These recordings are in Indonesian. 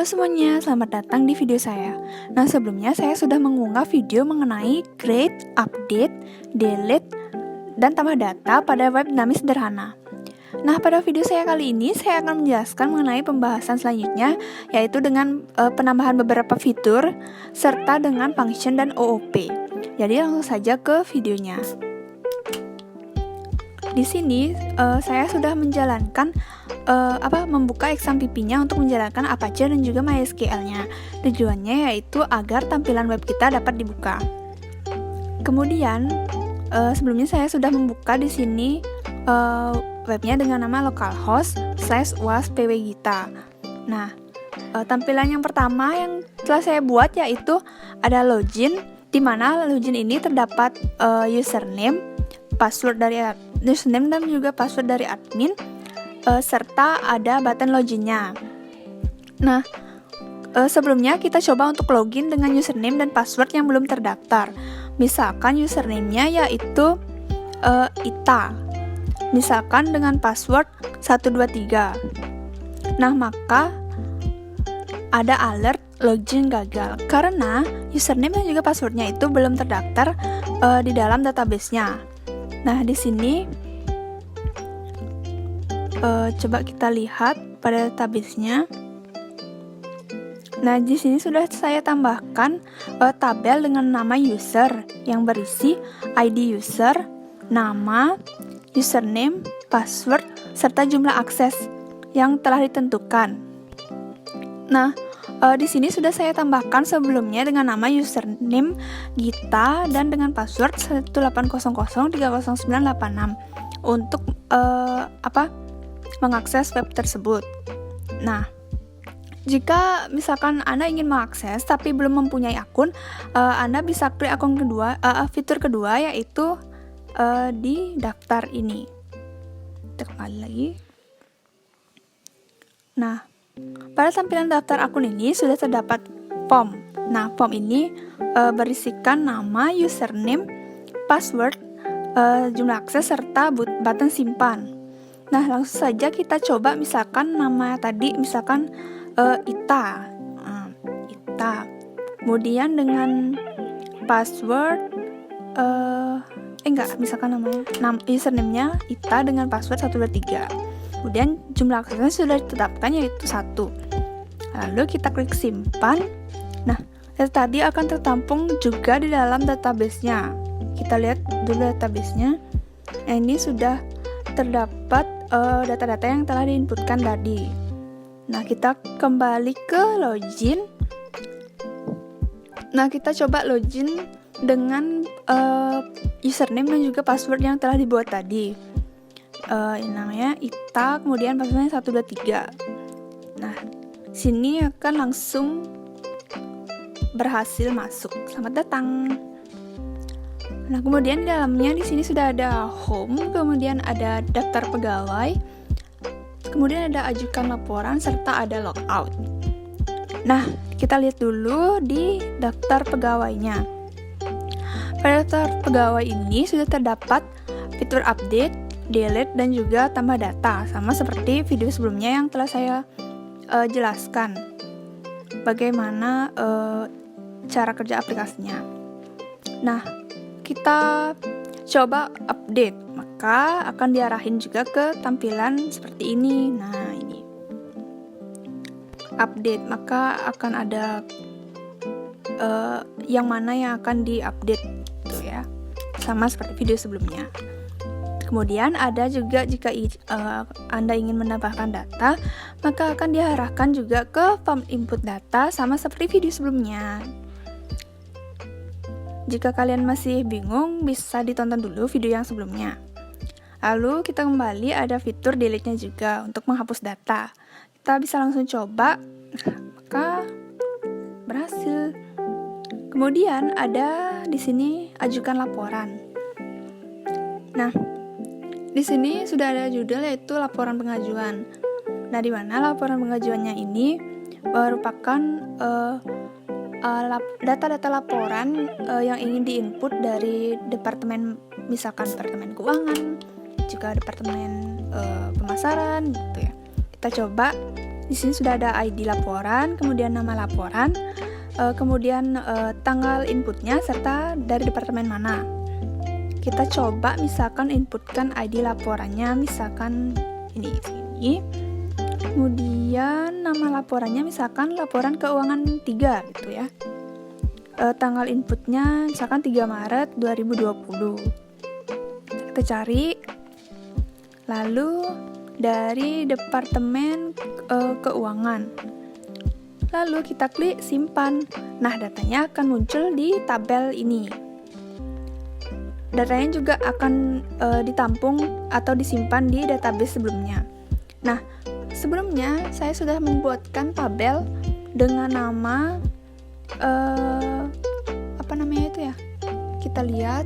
Halo semuanya, selamat datang di video saya. Nah, sebelumnya saya sudah mengunggah video mengenai create, update, delete, dan tambah data pada web dinamis sederhana. Nah, pada video saya kali ini saya akan menjelaskan mengenai pembahasan selanjutnya, yaitu dengan penambahan beberapa fitur serta dengan function dan OOP. Jadi langsung saja ke videonya. Di sini saya sudah menjalankan membuka XAMPP-nya untuk menjalankan Apache dan juga MySQL-nya. Tujuannya yaitu agar tampilan web kita dapat dibuka. Kemudian sebelumnya saya sudah membuka di sini webnya dengan nama localhost/was/pwgita. Nah, tampilan yang pertama yang telah saya buat yaitu ada login, di mana login ini terdapat username dan juga password dari admin, serta ada button loginnya. Nah, sebelumnya kita coba untuk login dengan username dan password yang belum terdaftar. Misalkan username-nya yaitu Ita. Misalkan dengan password 123. Nah, maka ada alert login gagal karena username dan juga passwordnya itu belum terdaftar di dalam database-nya. Nah, di sini coba kita lihat pada database-nya. Nah, di sini sudah saya tambahkan tabel dengan nama user yang berisi ID user, nama, username, password, serta jumlah akses yang telah ditentukan. Nah, di sini sudah saya tambahkan sebelumnya dengan nama username Gita dan dengan password 180030986 untuk mengakses web tersebut. Nah, jika misalkan Anda ingin mengakses tapi belum mempunyai akun, Anda bisa klik akun kedua, fitur kedua yaitu di daftar ini. Kita kembali lagi. Nah, pada tampilan daftar akun ini sudah terdapat form. Nah, form ini berisikan nama, username, password, jumlah akses, serta button simpan. Nah, langsung saja kita coba misalkan nama tadi, misalkan Ita. Ita. Kemudian dengan password, misalkan namanya, username-nya Ita dengan password 123. Kemudian jumlah aksesnya sudah ditetapkan yaitu 1. Lalu kita klik simpan. Nah, data tadi akan tertampung juga di dalam database-nya. Kita lihat dulu database-nya. Nah, ini sudah terdapat data-data yang telah diinputkan tadi. Nah, kita kembali ke login. Nah, kita coba login dengan username dan juga password yang telah dibuat tadi. Ini namanya Ita, kemudian passwordnya 123. Nah, sini akan langsung berhasil masuk. Selamat datang. Nah, kemudian di dalamnya di sini sudah ada home, kemudian ada daftar pegawai, kemudian ada ajukan laporan, serta ada logout. Nah, kita lihat dulu di daftar pegawainya. Pada daftar pegawai ini sudah terdapat fitur update, delete, dan juga tambah data, sama seperti video sebelumnya yang telah saya jelaskan bagaimana cara kerja aplikasinya. Nah, kita coba update, maka akan diarahin juga ke tampilan seperti ini. Nah, ini update, maka akan ada yang mana yang akan diupdate tuh ya, sama seperti video sebelumnya. Kemudian ada juga jika Anda ingin menambahkan data, maka akan diarahkan juga ke form input data sama seperti video sebelumnya. Jika kalian masih bingung, bisa ditonton dulu video yang sebelumnya. Lalu kita kembali, ada fitur delete-nya juga untuk menghapus data. Kita bisa langsung coba, maka berhasil. Kemudian ada di sini ajukan laporan. Nah, di sini sudah ada judul yaitu laporan pengajuan. Nah, di mana laporan pengajuannya ini merupakan data-data laporan yang ingin diinput dari departemen, misalkan departemen keuangan, juga departemen pemasaran gitu ya. Kita coba Di sini sudah ada ID laporan, kemudian nama laporan, kemudian tanggal inputnya serta dari departemen mana. Kita coba misalkan inputkan ID laporannya, misalkan ini. Kemudian nama laporannya misalkan laporan keuangan 3 gitu ya. Tanggal inputnya misalkan 3 Maret 2020. Kita cari. Lalu dari departemen keuangan. Lalu kita klik simpan. Nah, datanya akan muncul di tabel ini. Datanya juga akan ditampung atau disimpan di database sebelumnya. Nah, sebelumnya saya sudah membuatkan tabel dengan nama apa namanya itu ya? Kita lihat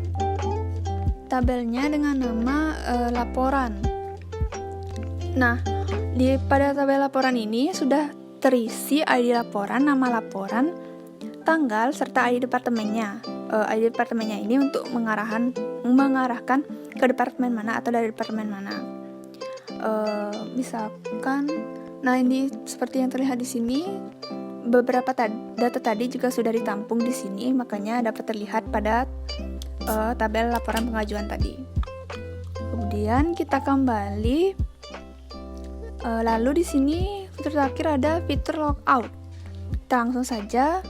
tabelnya dengan nama laporan. Nah, pada tabel laporan ini sudah terisi ID laporan, nama laporan, tanggal serta ID departemennya. ID departemennya ini untuk mengarahkan ke departemen mana atau dari departemen mana. Misalkan, nah ini seperti yang terlihat di sini, beberapa data tadi juga sudah ditampung di sini, makanya dapat terlihat pada tabel laporan pengajuan tadi. Kemudian kita kembali, lalu di sini fitur terakhir ada fitur logout. Kita langsung saja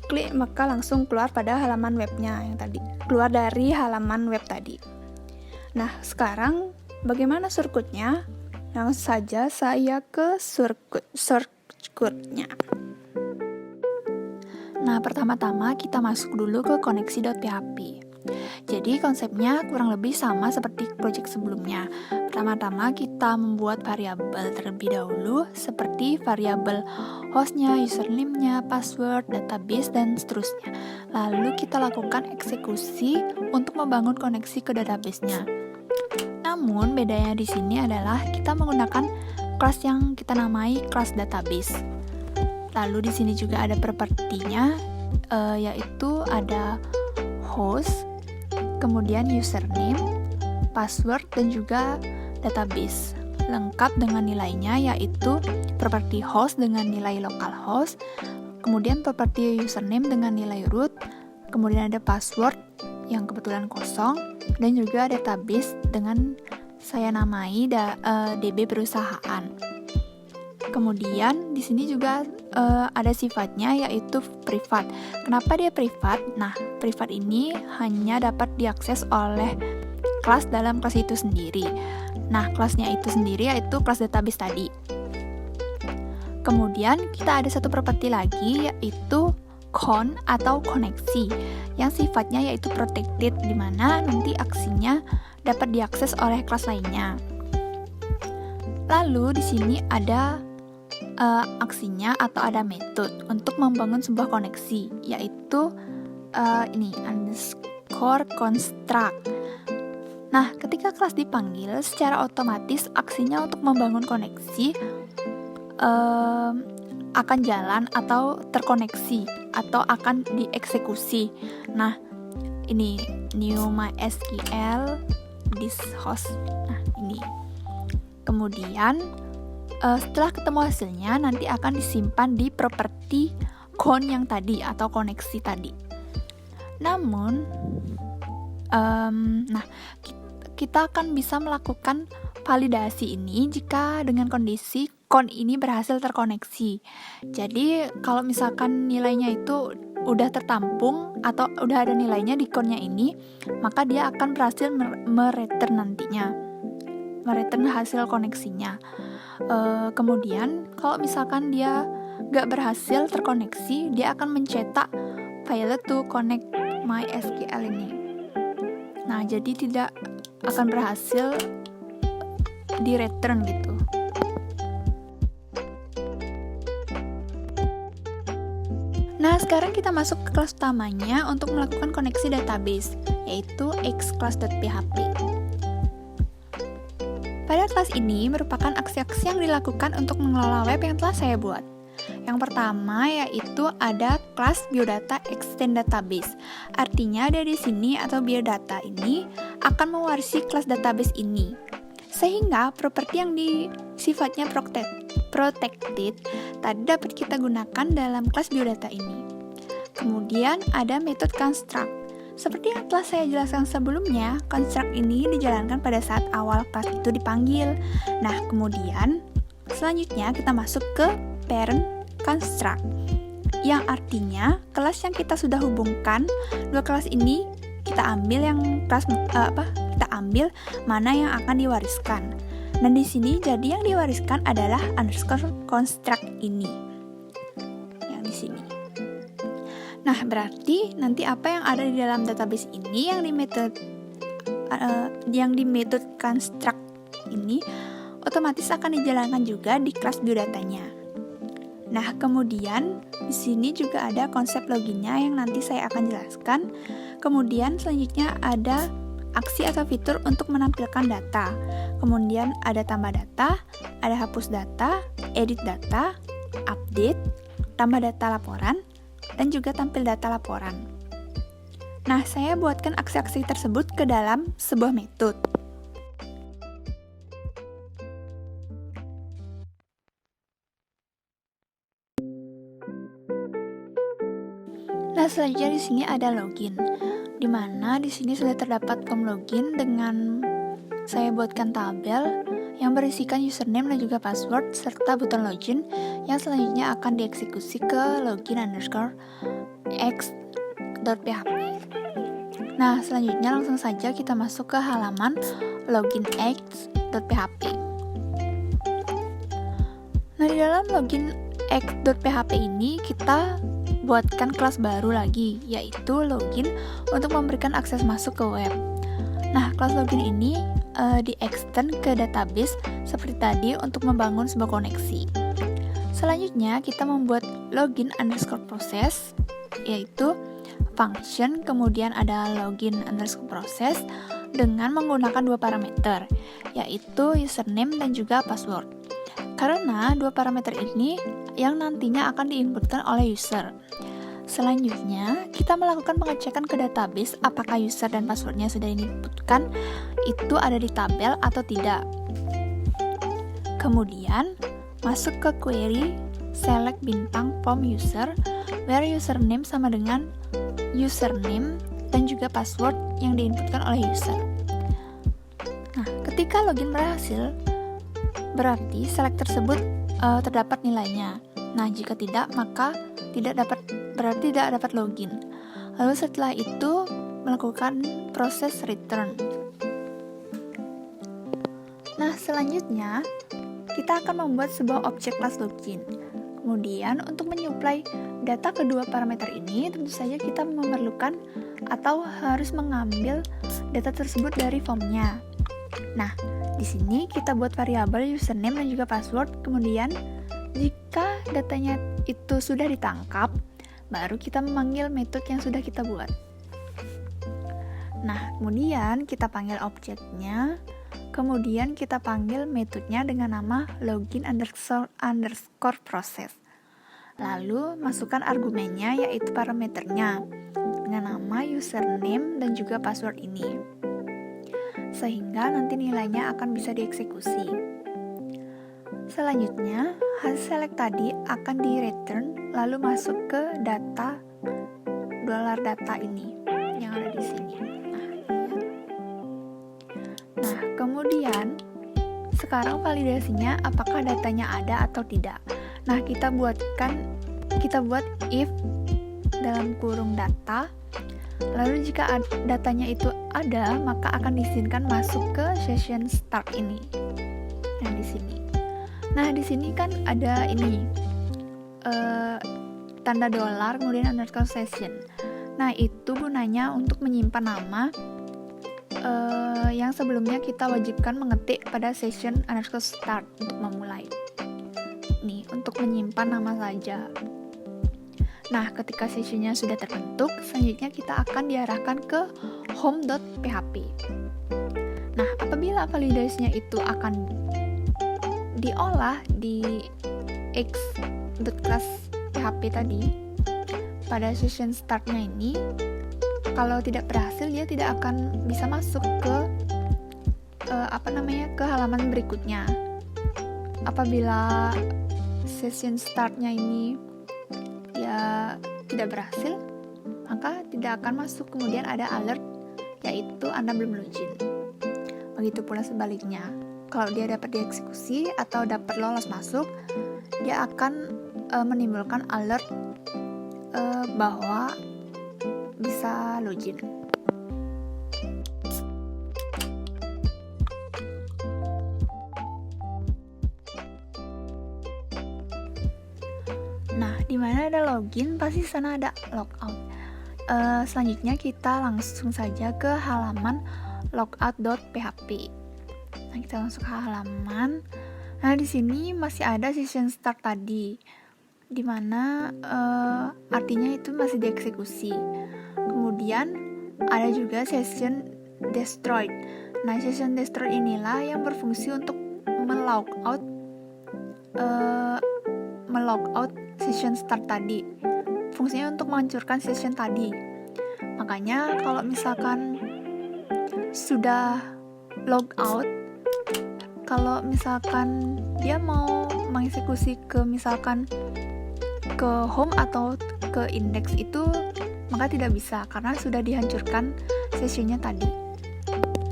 klik, maka langsung keluar pada halaman webnya yang tadi, keluar dari halaman web tadi. Nah, sekarang bagaimana shortcut-nya? Langsung saja saya ke shortcut-nya. Nah, pertama-tama kita masuk dulu ke koneksi.php. Jadi konsepnya kurang lebih sama seperti project sebelumnya. Pertama-tama kita membuat variabel terlebih dahulu, seperti variabel hostnya, username-nya, password, database, dan seterusnya. Lalu kita lakukan eksekusi untuk membangun koneksi ke database-nya. Namun bedanya di sini adalah kita menggunakan kelas yang kita namai kelas database. Lalu di sini juga ada propertinya, yaitu ada host, kemudian username, password, dan juga database. Lengkap dengan nilainya, yaitu properti host dengan nilai localhost, kemudian properti username dengan nilai root, kemudian ada password yang kebetulan kosong, dan juga database dengan saya namai DB perusahaan. Kemudian di sini juga ada sifatnya, yaitu privat. Kenapa dia privat? Nah, privat ini hanya dapat diakses oleh kelas dalam kelas itu sendiri. Nah, kelasnya itu sendiri yaitu kelas database tadi. Kemudian kita ada satu properti lagi, yaitu con atau koneksi, yang sifatnya yaitu protected, di mana nanti aksinya dapat diakses oleh kelas lainnya. Lalu di sini ada aksinya atau ada metode untuk membangun sebuah koneksi, yaitu ini underscore construct. Nah, ketika kelas dipanggil, secara otomatis aksinya untuk membangun koneksi akan jalan atau terkoneksi atau akan dieksekusi. Nah, ini new MySQL this host. Nah, ini. Kemudian setelah ketemu hasilnya, nanti akan disimpan di properti con yang tadi atau koneksi tadi. Namun, kita akan bisa melakukan validasi ini jika dengan kondisi con ini berhasil terkoneksi. Jadi, kalau misalkan nilainya itu udah tertampung atau udah ada nilainya di connya ini, maka dia akan berhasil mereturn nantinya, mereturn hasil koneksinya. Kemudian kalau misalkan dia gak berhasil terkoneksi, dia akan mencetak file to connect MySQL ini. Nah, jadi tidak akan berhasil di return gitu. Nah, sekarang kita masuk ke kelas utamanya untuk melakukan koneksi database, yaitu xclass.php. Pada kelas ini merupakan aksi-aksi yang dilakukan untuk mengelola web yang telah saya buat. Yang pertama yaitu ada kelas biodata extend database. Artinya dari sini atau biodata ini akan mewarisi kelas database ini. Sehingga properti yang sifatnya protected tadi dapat kita gunakan dalam kelas biodata ini. Kemudian ada metode construct. Seperti yang telah saya jelaskan sebelumnya, construct ini dijalankan pada saat awal kelas itu dipanggil. Nah, kemudian selanjutnya kita masuk ke parent construct, yang artinya kelas yang kita sudah hubungkan, dua kelas ini kita ambil kita ambil mana yang akan diwariskan. Dan di sini jadi yang diwariskan adalah underscore construct ini. Yang di sini. Nah, berarti nanti apa yang ada di dalam database ini yang di method construct ini otomatis akan dijalankan juga di kelas biodatanya. Nah, kemudian di sini juga ada konsep loginnya yang nanti saya akan jelaskan. Kemudian selanjutnya ada aksi atau fitur untuk menampilkan data. Kemudian ada tambah data, ada hapus data, edit data, update, tambah data laporan, dan juga tampil data laporan. Nah, saya buatkan aksi-aksi tersebut ke dalam sebuah metode. Nah, selanjutnya di sini ada login, di mana di sini sudah terdapat form login dengan saya buatkan tabel yang berisikan username dan juga password serta button login yang selanjutnya akan dieksekusi ke login_x.php. Nah, selanjutnya langsung saja kita masuk ke halaman login_x.php. Nah, di dalam login_x.php ini kita buatkan kelas baru lagi, yaitu login untuk memberikan akses masuk ke web. Nah, kelas login ini di-extend ke database seperti tadi untuk membangun sebuah koneksi. Selanjutnya, kita membuat login_process, yaitu function, kemudian ada login_process dengan menggunakan dua parameter, yaitu username dan juga password. Karena dua parameter ini yang nantinya akan diinputkan oleh user. Selanjutnya, kita melakukan pengecekan ke database apakah user dan passwordnya sudah diinputkan itu ada di tabel atau tidak. Kemudian, masuk ke query, select bintang from user, where username sama dengan username dan juga password yang diinputkan oleh user. Nah, ketika login berhasil, berarti select tersebut terdapat nilainya. Nah, jika tidak, maka tidak dapat login. Lalu setelah itu melakukan proses return. Nah, selanjutnya kita akan membuat sebuah objek kelas login. Kemudian untuk menyuplai data kedua parameter ini, tentu saja kita memerlukan atau harus mengambil data tersebut dari formnya. Nah, di sini kita buat variabel username dan juga password. Kemudian jika datanya itu sudah ditangkap, baru kita memanggil metode yang sudah kita buat. Nah, kemudian kita panggil objeknya, kemudian kita panggil metodenya dengan nama login_process. Lalu masukkan argumennya, yaitu parameternya dengan nama username dan juga password ini, sehingga nanti nilainya akan bisa dieksekusi. Selanjutnya, hasil select tadi akan di-return, lalu masuk ke data $data ini yang ada di sini. Nah, kemudian sekarang validasinya apakah datanya ada atau tidak. Nah, kita buat if dalam kurung data. Lalu jika datanya itu ada, maka akan diizinkan masuk ke session start ini. Yang di sini. Nah, di sini kan ada ini tanda dolar kemudian underscore session. Nah, itu gunanya untuk menyimpan nama yang sebelumnya kita wajibkan mengetik pada session underscore start untuk memulai. Nih, untuk menyimpan nama saja. Nah, ketika sessionnya sudah terbentuk, selanjutnya kita akan diarahkan ke home.php. Nah, apabila validasinya itu akan diolah di x.class.php tadi pada session startnya ini, kalau tidak berhasil dia tidak akan bisa masuk ke ke halaman berikutnya. apabila session startnya ini ya tidak berhasil, maka tidak akan masuk. Kemudian ada alert, yaitu Anda belum login. Begitu pula sebaliknya, kalau dia dapat dieksekusi atau dapat lolos masuk, dia akan menimbulkan alert bahwa bisa login. Nah, di mana ada login, pasti sana ada logout. Selanjutnya kita langsung saja ke halaman logout.php. Nah, kita langsung ke halaman. Nah, di sini masih ada session start tadi, di mana artinya itu masih dieksekusi. Kemudian ada juga session destroyed. Nah, session destroyed inilah yang berfungsi untuk melogout session start tadi. Fungsinya untuk menghancurkan session tadi. Makanya kalau misalkan sudah logout, kalau misalkan dia mau mengeksekusi ke misalkan ke home atau ke index itu, maka tidak bisa karena sudah dihancurkan sessionnya tadi.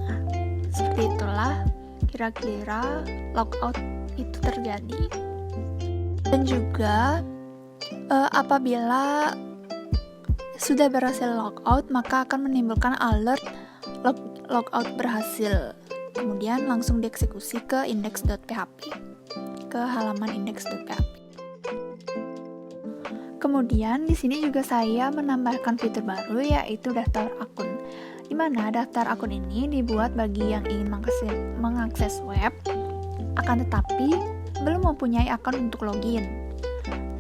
Nah, seperti itulah kira-kira logout itu terjadi. Dan juga apabila sudah berhasil logout, maka akan menimbulkan alert logout berhasil. Kemudian langsung dieksekusi ke index.php, ke halaman index.php. Kemudian di sini juga saya menambahkan fitur baru, yaitu daftar akun. Di mana daftar akun ini dibuat bagi yang ingin mengakses web, akan tetapi belum mempunyai akun untuk login.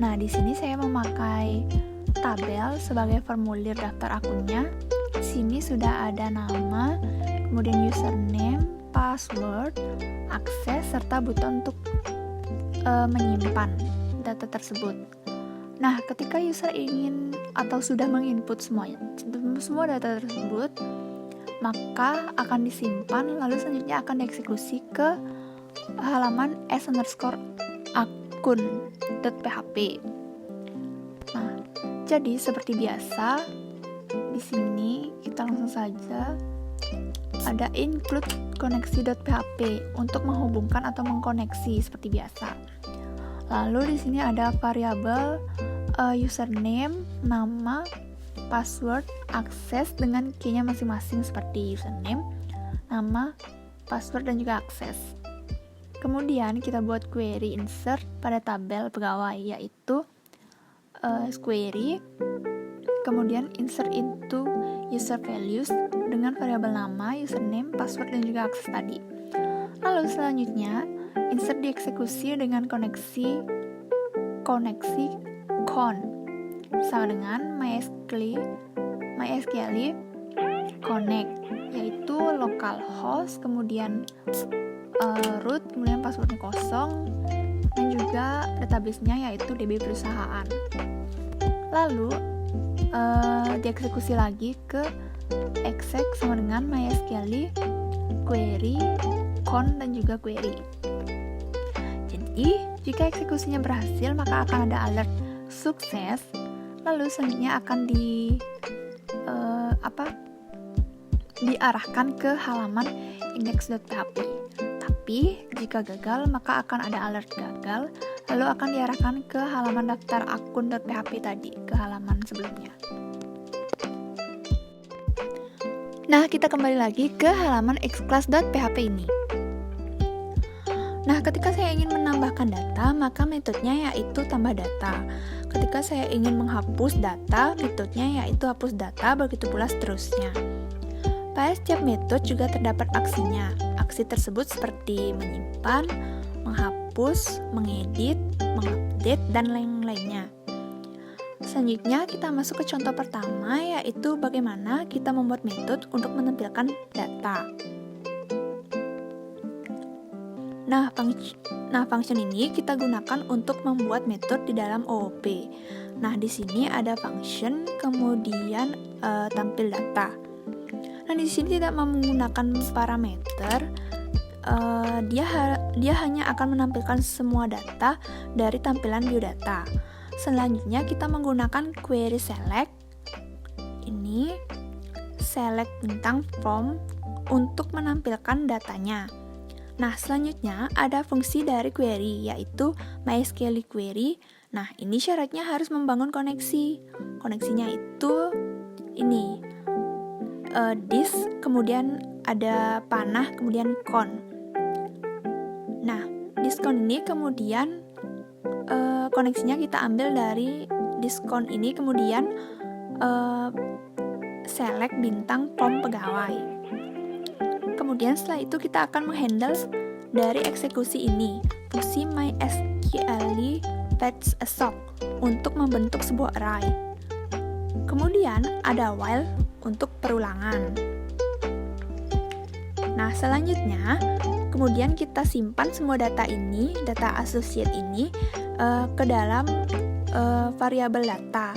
Nah, di sini saya memakai tabel sebagai formulir daftar akunnya. Di sini sudah ada nama, kemudian username, password, akses, serta buton untuk menyimpan data tersebut. Nah, ketika user ingin atau sudah menginput semua data tersebut, maka akan disimpan, lalu selanjutnya akan dieksekusi ke halaman s_akun.php. Nah, jadi seperti biasa, di sini kita langsung saja ada include koneksi.php untuk menghubungkan atau mengkoneksi seperti biasa. Lalu di sini ada variabel username, nama, password, akses dengan key-nya masing-masing seperti username, nama, password, dan juga akses. Kemudian kita buat query insert pada tabel pegawai, yaitu query, kemudian insert into user values dengan variabel nama, username, password, dan juga akses tadi. Lalu selanjutnya insert dieksekusi dengan koneksi con sama dengan MySQL connect, yaitu localhost, kemudian root, kemudian passwordnya kosong, dan juga database-nya yaitu DB perusahaan. Lalu dieksekusi lagi ke exec sama dengan MySQL query con dan juga query. Jadi jika eksekusinya berhasil, maka akan ada alert sukses. Lalu selanjutnya akan diarahkan ke halaman index.php. Tapi jika gagal, maka akan ada alert gagal, lalu akan diarahkan ke halaman daftar akun.php tadi, ke halaman sebelumnya. Nah, kita kembali lagi ke halaman xclass.php ini. Nah, ketika saya ingin menambahkan data, maka metodenya yaitu tambah data. Ketika saya ingin menghapus data, metodenya yaitu hapus data, begitu pula seterusnya. Pada setiap metode juga terdapat aksinya. Aksi tersebut seperti menyimpan, menghapus, mengedit, mengupdate, dan lain-lainnya. Selanjutnya kita masuk ke contoh pertama, yaitu bagaimana kita membuat metode untuk menampilkan data. Nah, function ini kita gunakan untuk membuat metode di dalam OOP. Nah, di sini ada function, kemudian tampil data. Nah, di sini tidak menggunakan parameter, dia hanya akan menampilkan semua data dari tampilan biodata. Selanjutnya kita menggunakan query select. Ini select bintang from untuk menampilkan datanya. Nah, selanjutnya ada fungsi dari query, yaitu MySQL query. Nah, ini syaratnya harus membangun koneksi. Koneksinya itu ini, this, kemudian ada panah, kemudian con. Nah, this con ini kemudian koneksinya kita ambil dari this con ini, kemudian select bintang from pegawai. Kemudian setelah itu kita akan menghandle dari eksekusi ini, fungsi MySQL fetch a sock untuk membentuk sebuah array. Kemudian ada while untuk perulangan. Nah, selanjutnya kemudian kita simpan semua data ini, data associate ini ke dalam variabel data.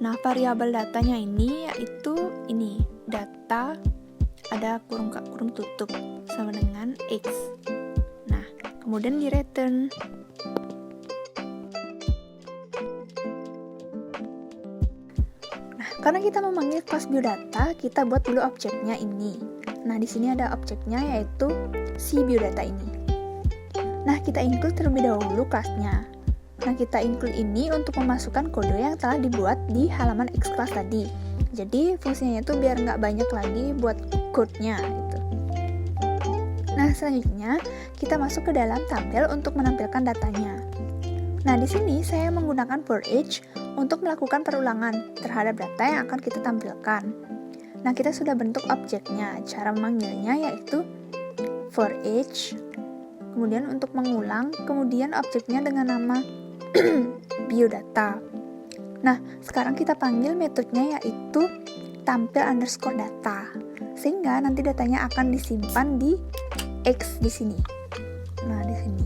Nah, variabel datanya ini yaitu ini, data ada kurung tutup sama dengan X. Nah, kemudian di return. Nah, karena kita memanggil kelas biodata, kita buat dulu objeknya ini. Nah, di sini ada objeknya yaitu si biodata ini. Nah, kita include terlebih dahulu kelasnya. Nah, kita include ini untuk memasukkan kode yang telah dibuat di halaman X class tadi. Jadi fungsinya itu biar nggak banyak lagi buat code-nya gitu. Nah, selanjutnya kita masuk ke dalam tabel untuk menampilkan datanya. Nah, di sini saya menggunakan for each untuk melakukan perulangan terhadap data yang akan kita tampilkan. Nah, kita sudah bentuk objeknya. Cara memanggilnya yaitu for each, kemudian untuk mengulang, kemudian objeknya dengan nama biodata. Nah, sekarang kita panggil metodenya yaitu tampil_data, sehingga nanti datanya akan disimpan di X di sini. Nah, di sini.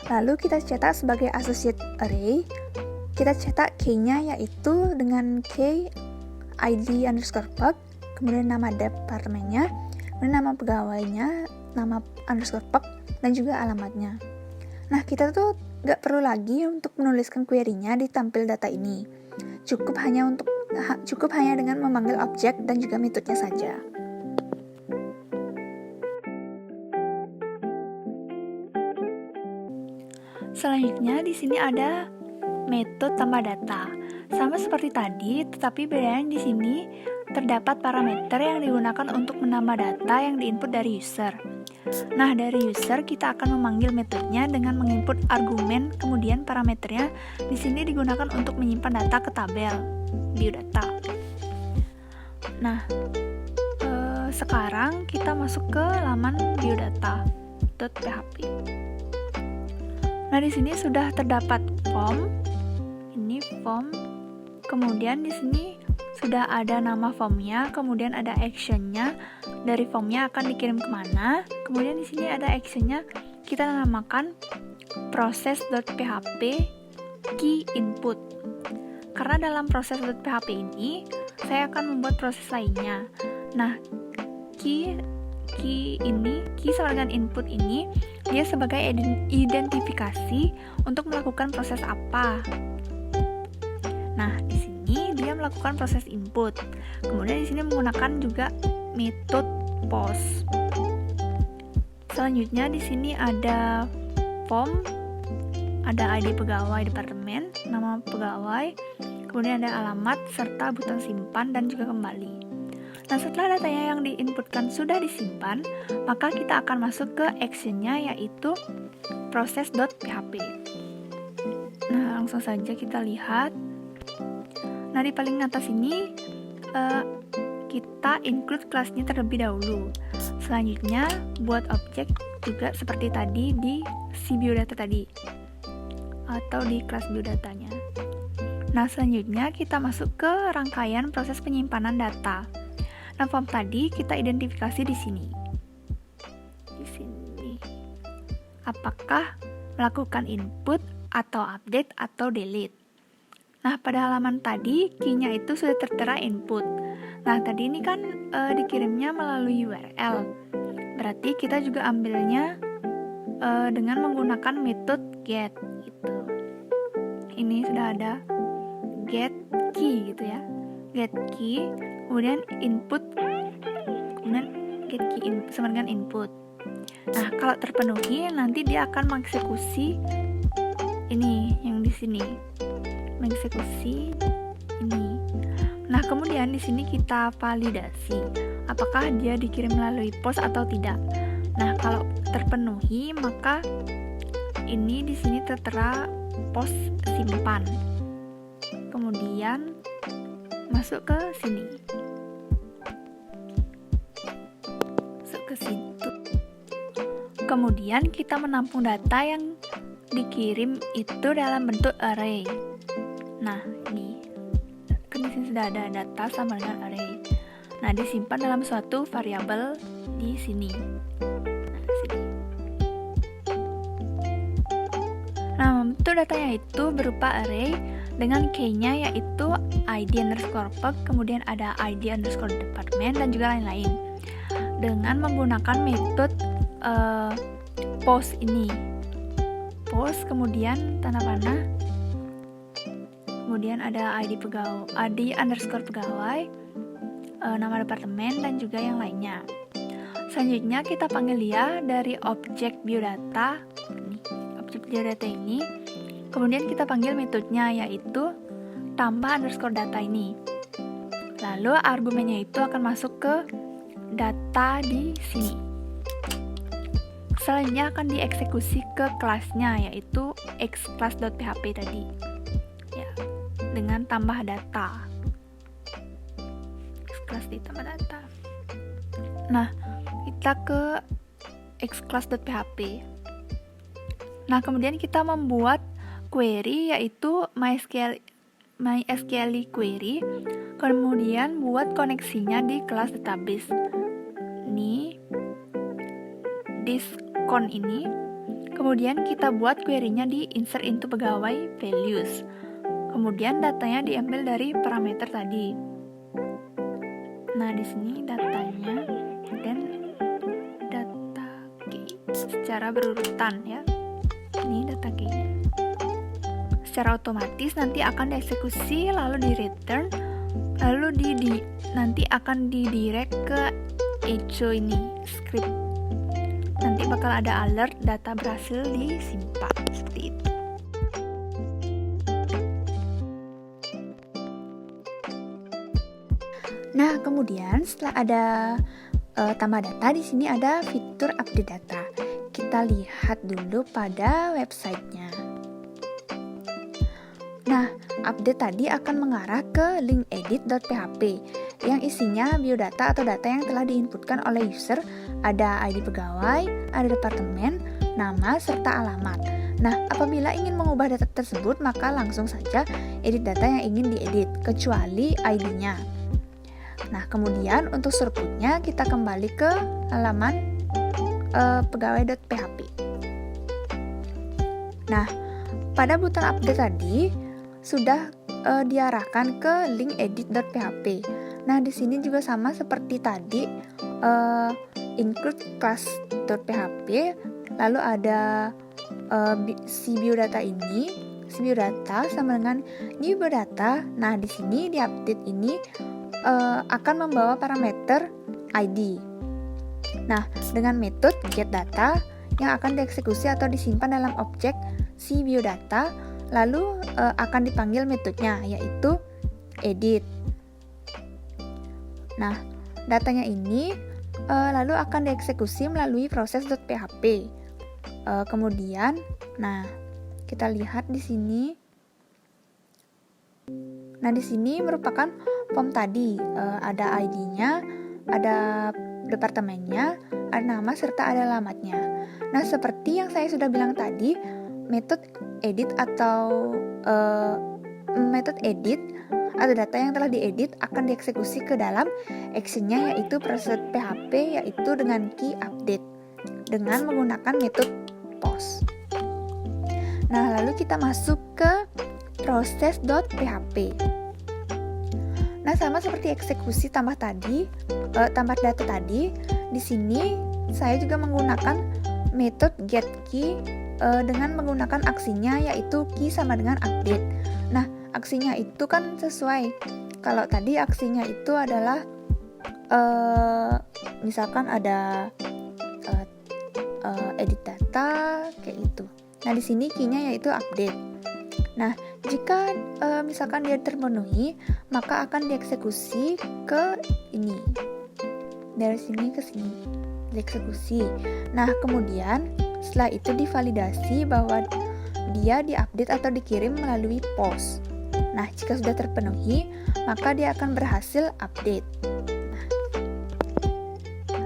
Lalu kita cetak sebagai associate array. Kita cetak key-nya yaitu dengan key ID_peg, kemudian nama departemennya, kemudian nama pegawainya, nama _peg, dan juga alamatnya. Nah, kita tuh nggak perlu lagi untuk menuliskan query-nya di tampil data ini. Cukup hanya dengan memanggil objek dan juga metodenya saja. Selanjutnya di sini ada metode tambah data. Sama seperti tadi, tetapi bedanya di sini terdapat parameter yang digunakan untuk menambah data yang diinput dari user. Nah, dari user kita akan memanggil metodenya dengan menginput argumen, kemudian parameternya di sini digunakan untuk menyimpan data ke tabel biodata. Nah, sekarang kita masuk ke laman biodata.php. Nah, di sini sudah terdapat form. Ini form. Kemudian di sini sudah ada nama formnya, kemudian ada actionnya. Dari formnya akan dikirim kemana. Kemudian di sini ada actionnya, kita namakan process.php key input. Karena dalam process.php ini saya akan membuat proses lainnya. Nah, key sama dengan input ini dia sebagai identifikasi untuk melakukan proses apa. Nah, di sini dia melakukan proses input. Kemudian di sini menggunakan juga metode post. Selanjutnya di sini ada form, ada ID pegawai departemen, nama pegawai, kemudian ada alamat serta button simpan dan juga kembali. Nah, setelah datanya yang diinputkan sudah disimpan, maka kita akan masuk ke actionnya yaitu process.php. Nah, langsung saja kita lihat. Nah, di paling atas ini kita include kelasnya terlebih dahulu. Selanjutnya buat objek juga seperti tadi di si biodata tadi atau di kelas biodatanya. Nah, selanjutnya kita masuk ke rangkaian proses penyimpanan data. Nah, form tadi kita identifikasi di sini. Di sini. Apakah melakukan input atau update atau delete? Nah, pada halaman tadi key-nya itu sudah tertera input. Nah, tadi ini kan dikirimnya melalui URL. Berarti kita juga ambilnya dengan menggunakan metode get gitu. Ini sudah ada get key gitu ya. Get key, kemudian input, kemudian get key sama dengan input. Nah, kalau terpenuhi nanti dia akan mengeksekusi ini yang di sini. Mengeksekusi ini. Nah, kemudian di sini kita validasi apakah dia dikirim melalui pos atau tidak. Nah, kalau terpenuhi maka ini di sini tertera pos simpan. Kemudian masuk ke sini. Masuk ke situ. Kemudian kita menampung data yang dikirim itu dalam bentuk array. Nah, ini kan di sini sudah ada data sama dengan array. Nah, disimpan dalam suatu variabel di sini. Nah, membentuk datanya itu berupa array dengan key-nya yaitu id_pub, kemudian ada id_department dan juga lain-lain. Dengan menggunakan metode post ini. Post, kemudian tanda panah, kemudian ada id_pegawai, nama departemen dan juga yang lainnya. Selanjutnya kita panggil dia dari objek biodata. Objek biodata ini, kemudian kita panggil metodenya yaitu tambah_data ini. Lalu argumennya itu akan masuk ke data di sini. Selanjutnya akan dieksekusi ke kelasnya yaitu xclass.php tadi. Ya, dengan tambah data. Xclass ditambah data. Nah, kita ke xclass.php. Nah, kemudian kita membuat query yaitu MySQL query, kemudian buat koneksinya di kelas database. Ini discon ini. Kemudian kita buat query-nya di insert into pegawai values. Kemudian datanya diambil dari parameter tadi. Nah, di sini datanya dan data key secara berurutan ya. Ini data key-nya. Secara otomatis nanti akan dieksekusi lalu di return, lalu nanti akan didirect ke echo ini script. Nanti bakal ada alert data berhasil disimpan seperti itu. Nah, kemudian setelah ada tambah data, di sini ada fitur update data. Kita lihat dulu pada websitenya. Nah, update tadi akan mengarah ke link edit.php yang isinya biodata atau data yang telah diinputkan oleh user. Ada ID pegawai, ada departemen, nama, serta alamat. Nah, apabila ingin mengubah data tersebut, maka langsung saja edit data yang ingin diedit, kecuali ID-nya. Nah, kemudian untuk throughput-nya kita kembali ke halaman pegawai.php. Nah, pada button update tadi sudah diarahkan ke link edit.php. Nah, di sini juga sama seperti tadi, include class.php, lalu ada si biodata ini, si biodata sama dengan new biodata. Nah, di sini di update ini akan membawa parameter ID. Nah, dengan metode getData yang akan dieksekusi atau disimpan dalam objek si biodata, lalu akan dipanggil metodenya yaitu edit. Nah, datanya ini lalu akan dieksekusi melalui proses.php. Kemudian, nah kita lihat di sini. Nah, di sini merupakan form tadi, ada ID-nya, ada departemennya, ada nama serta ada alamatnya. Nah, seperti yang saya sudah bilang tadi, metode edit atau data yang telah diedit akan dieksekusi ke dalam actionnya yaitu proses.php, yaitu dengan key update dengan menggunakan metode post. Nah, lalu kita masuk ke proses.php. Nah, sama seperti eksekusi tambah data tadi, di sini saya juga menggunakan metode getKey dengan menggunakan aksinya yaitu key sama dengan update. Nah, aksinya itu kan sesuai. Kalau tadi aksinya itu adalah misalkan ada edit data kayak gitu. Nah, di sini key-nya yaitu update. Nah, jika misalkan dia terpenuhi, maka akan dieksekusi ke ini. Dari sini ke sini, dieksekusi. Nah, kemudian setelah itu divalidasi bahwa dia diupdate atau dikirim melalui post. Nah, jika sudah terpenuhi, maka dia akan berhasil update.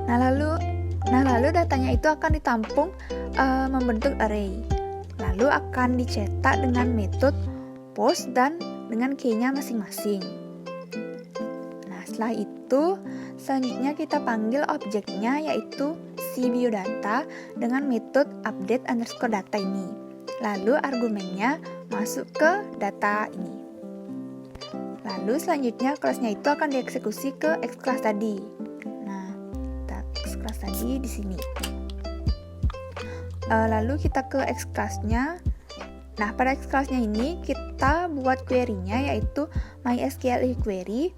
Nah, lalu datanya itu akan ditampung membentuk array. Lalu akan dicetak dengan metode post dan dengan key-nya masing-masing. Nah, setelah itu selanjutnya kita panggil objeknya yaitu si biodata dengan metode update_data ini. Lalu argumennya masuk ke data ini. Lalu selanjutnya kelasnya itu akan dieksekusi ke xClass tadi. Nah, xClass tadi di sini. Lalu kita ke xClass-nya. Nah, pada xClass-nya ini kita buat query-nya yaitu MySQL query.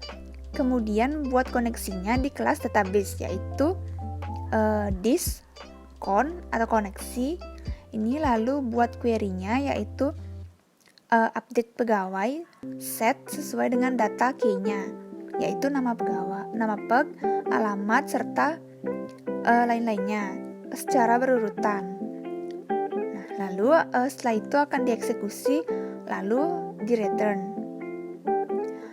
Kemudian buat koneksinya di kelas database yaitu this con atau koneksi. Ini lalu buat query-nya yaitu update pegawai set sesuai dengan data key-nya yaitu nama pegawai, nama peg, alamat serta lain-lainnya secara berurutan. Nah, lalu setelah itu akan dieksekusi lalu di return.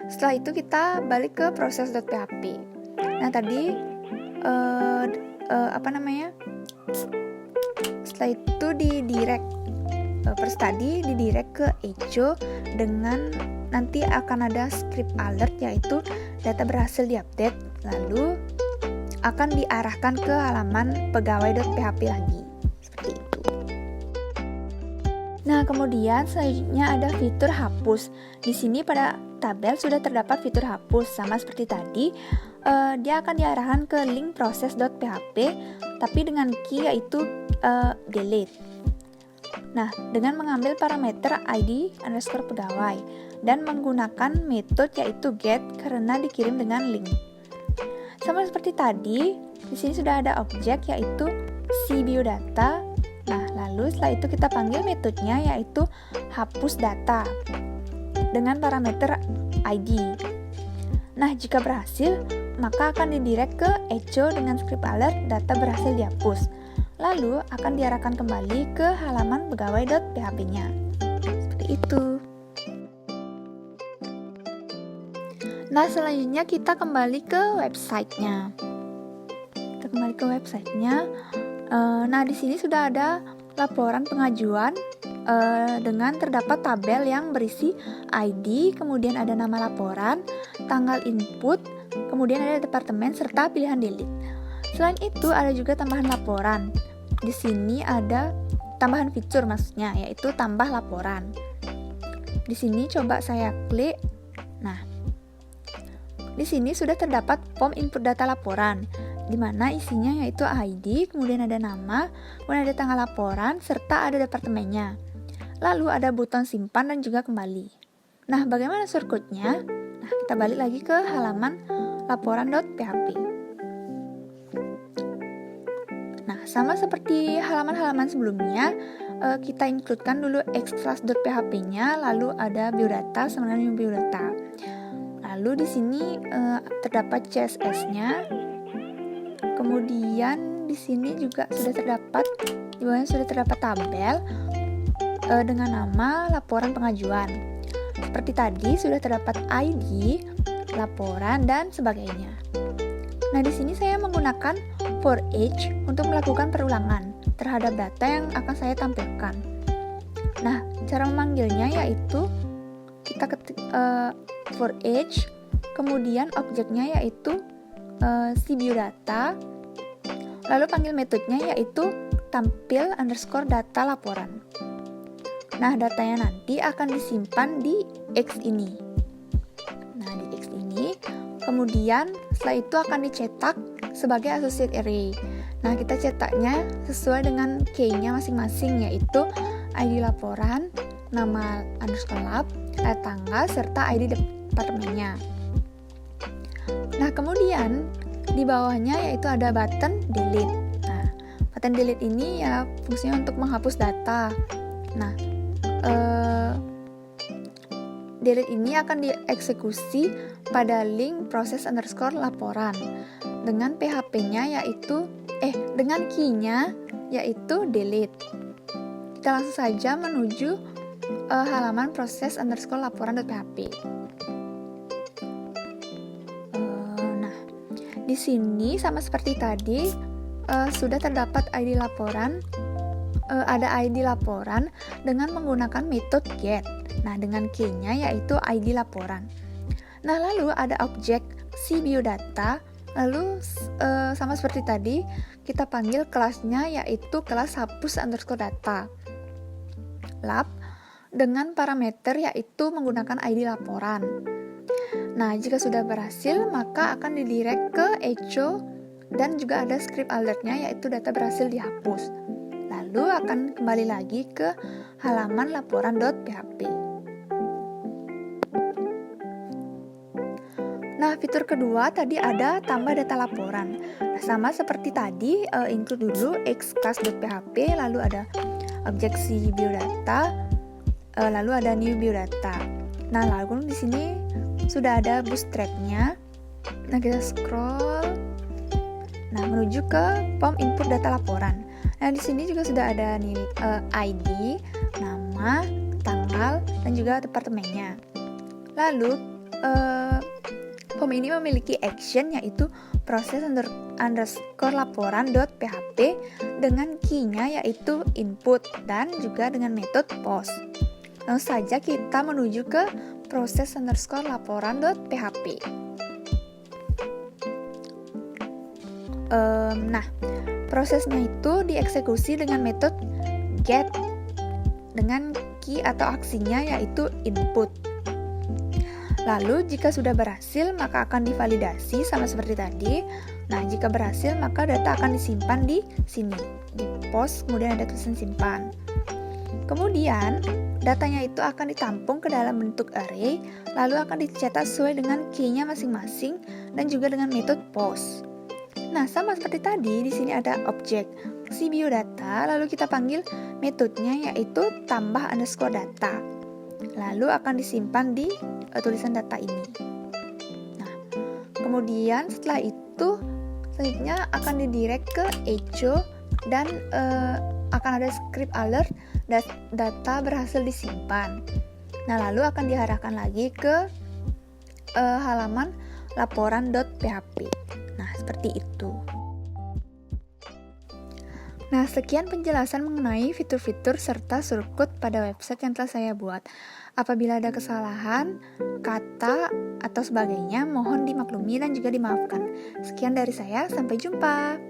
Setelah itu kita balik ke proses.php. Nah, tadi setelah itu di direct first tadi di direct ke echo dengan nanti akan ada script alert yaitu data berhasil diupdate, lalu akan diarahkan ke halaman pegawai.php lagi seperti itu. Nah, kemudian selanjutnya ada fitur hapus. Di sini pada tabel sudah terdapat fitur hapus sama seperti tadi. Dia akan diarahkan ke link proses.php tapi dengan key yaitu delete. Nah, dengan mengambil parameter ID_pegawai dan menggunakan metode yaitu get karena dikirim dengan link. Sama seperti tadi, di sini sudah ada objek yaitu si biodata. Nah, lalu setelah itu kita panggil metodenya yaitu hapus data dengan parameter ID. Nah, jika berhasil, maka akan didirect ke echo dengan script alert data berhasil dihapus. Lalu akan diarahkan kembali ke halaman pegawai.php-nya. Seperti itu. Nah, selanjutnya kita kembali ke websitenya. Kita kembali ke websitenya. Nah, di sini sudah ada laporan pengajuan dengan terdapat tabel yang berisi ID, kemudian ada nama laporan, tanggal input, kemudian ada departemen serta pilihan delete. Selain itu ada juga tambahan laporan. Di sini ada tambahan fitur maksudnya yaitu tambah laporan. Di sini coba saya klik. Nah, di sini sudah terdapat form input data laporan di mana isinya yaitu ID, kemudian ada nama, kemudian ada tanggal laporan serta ada departemennya. Lalu ada button simpan dan juga kembali. Nah, bagaimana shortcut-nya? Nah, kita balik lagi ke halaman laporan.php. Nah, sama seperti halaman-halaman sebelumnya, kita includekan dulu xClass.php-nya, lalu ada biodata sama dengan biodata. Lalu di sini terdapat CSS-nya. Kemudian di sini juga sudah terdapat tabel dengan nama laporan pengajuan. Seperti tadi sudah terdapat ID, laporan dan sebagainya. Nah, di sini saya menggunakan for each untuk melakukan perulangan terhadap data yang akan saya tampilkan. Nah, cara memanggilnya yaitu kita ketik for each, kemudian objeknya yaitu si biodata, lalu panggil metodenya yaitu tampil_data laporan. Nah, datanya nanti akan disimpan di X ini. Nah, di X ini, kemudian setelah itu akan dicetak sebagai associate array. Nah, kita cetaknya sesuai dengan key-nya masing-masing, yaitu ID laporan, nama underscore lab, tanggal, serta ID departemennya. Nah, kemudian di bawahnya yaitu ada button delete. Nah, button delete ini ya fungsinya untuk menghapus data. Nah, delete ini akan dieksekusi pada link proses underscore laporan dengan PHP-nya yaitu dengan key-nya yaitu delete. Kita langsung saja menuju halaman proses underscore laporan.php. Nah, di sini sama seperti tadi sudah terdapat ID laporan. Ada ID laporan dengan menggunakan metode get. Nah, dengan key-nya yaitu ID laporan. Nah, lalu ada objek si biodata. Lalu sama seperti tadi, kita panggil kelasnya yaitu kelas hapus underscore data lab dengan parameter yaitu menggunakan ID laporan. Nah, jika sudah berhasil, maka akan didirect ke echo dan juga ada script alertnya yaitu data berhasil dihapus. Lalu akan kembali lagi ke halaman laporan.php. Nah, fitur kedua tadi ada tambah data laporan. Nah, sama seperti tadi, include dulu xclass.php, lalu ada objek si biodata, lalu ada new biodata. Nah, lalu di sini sudah ada bootstrap-nya. Nah, kita scroll. Nah, menuju ke form input data laporan. Nah, di sini juga sudah ada ID, nama, tanggal, dan juga departemennya. Lalu, form ini memiliki action yaitu proses underscore laporan.php dengan key-nya yaitu input dan juga dengan metode post. Langsung saja kita menuju ke proses underscore laporan.php. Nah, prosesnya itu dieksekusi dengan metode get dengan key atau aksinya yaitu input. Lalu jika sudah berhasil maka akan divalidasi sama seperti tadi. Nah, jika berhasil maka data akan disimpan di sini, di post, kemudian ada tulisan simpan. Kemudian datanya itu akan ditampung ke dalam bentuk array, lalu akan dicetak sesuai dengan key-nya masing-masing dan juga dengan metode post. Nah, sama seperti tadi, di sini ada objek si biodata, lalu kita panggil metodenya yaitu tambah underscore data. Lalu akan disimpan di tulisan data ini. Nah, kemudian setelah itu selanjutnya akan didirect ke echo dan akan ada script alert data berhasil disimpan. Nah, lalu akan diarahkan lagi ke halaman laporan.php. Nah, seperti itu. Nah, sekian penjelasan mengenai fitur-fitur serta shortcut pada website yang telah saya buat. Apabila ada kesalahan, kata, atau sebagainya, mohon dimaklumi dan juga dimaafkan. Sekian dari saya, sampai jumpa.